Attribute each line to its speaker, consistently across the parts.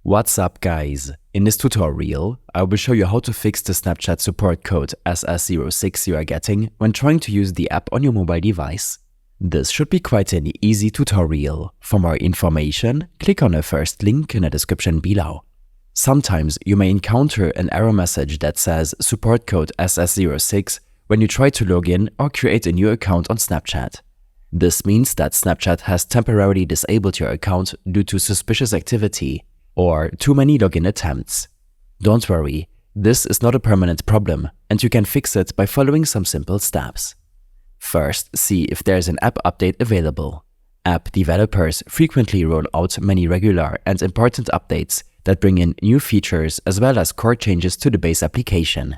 Speaker 1: What's up guys? In this tutorial, I will show you how to fix the Snapchat support code SS06 you are getting when trying to use the app on your mobile device. This should be quite an easy tutorial. For more information, click on the first link in the description below. Sometimes you may encounter an error message that says support code SS06 when you try to log in or create a new account on Snapchat. This means that Snapchat has temporarily disabled your account due to suspicious activity or too many login attempts. Don't worry, this is not a permanent problem and you can fix it by following some simple steps. First, see if there is an app update available. App developers frequently roll out many regular and important updates that bring in new features as well as core changes to the base application.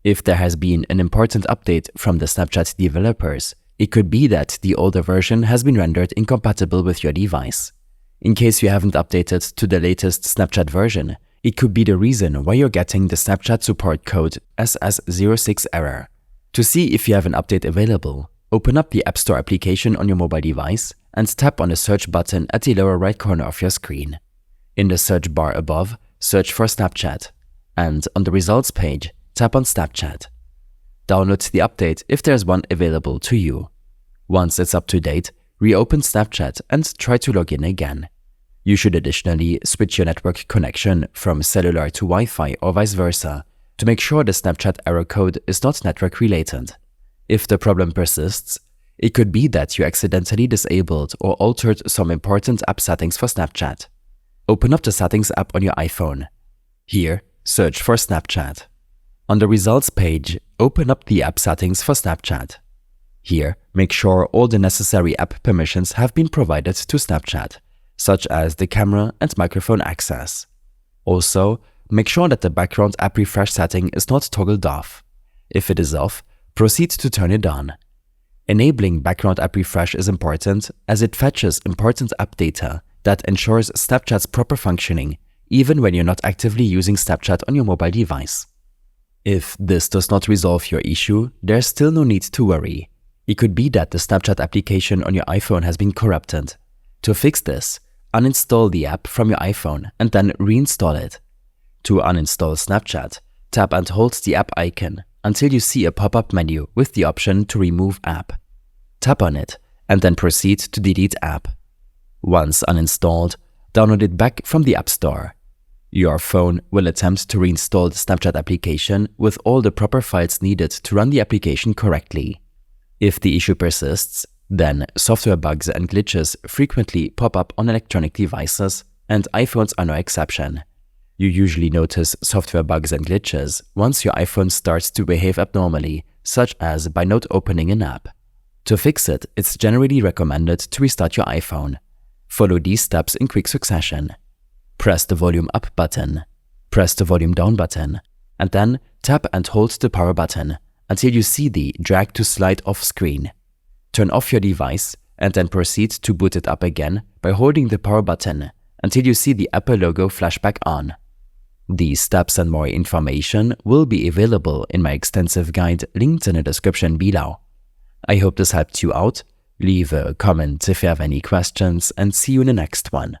Speaker 1: If there has been an important update from the Snapchat developers, it could be that the older version has been rendered incompatible with your device. In case you haven't updated to the latest Snapchat version, it could be the reason why you're getting the Snapchat support code SS06 error. To see if you have an update available, open up the App Store application on your mobile device and tap on the search button at the lower right corner of your screen. In the search bar above, search for Snapchat, and on the results page, tap on Snapchat. Download the update if there's one available to you. Once it's up to date, reopen Snapchat and try to log in again. You should additionally switch your network connection from cellular to Wi-Fi or vice versa to make sure the Snapchat error code is not network related. If the problem persists, it could be that you accidentally disabled or altered some important app settings for Snapchat. Open up the Settings app on your iPhone. Here, search for Snapchat. On the results page, open up the app settings for Snapchat. Here, make sure all the necessary app permissions have been provided to Snapchat, such as the camera and microphone access. Also, make sure that the background app refresh setting is not toggled off. If it is off, proceed to turn it on. Enabling background app refresh is important as it fetches important app data that ensures Snapchat's proper functioning, even when you're not actively using Snapchat on your mobile device. If this does not resolve your issue, there's still no need to worry. It could be that the Snapchat application on your iPhone has been corrupted. To fix this, uninstall the app from your iPhone and then reinstall it. To uninstall Snapchat, tap and hold the app icon until you see a pop-up menu with the option to remove app. Tap on it and then proceed to delete app. Once uninstalled, download it back from the App Store. Your phone will attempt to reinstall the Snapchat application with all the proper files needed to run the application correctly. If the issue persists, then software bugs and glitches frequently pop up on electronic devices, and iPhones are no exception. You usually notice software bugs and glitches once your iPhone starts to behave abnormally, such as by not opening an app. To fix it, it's generally recommended to restart your iPhone. Follow these steps in quick succession. Press the volume up button, press the volume down button, and then tap and hold the power button until you see the drag to slide off screen. Turn off your device and then proceed to boot it up again by holding the power button until you see the Apple logo flash back on. These steps and more information will be available in my extensive guide linked in the description below. I hope this helped you out. Leave a comment if you have any questions and see you in the next one.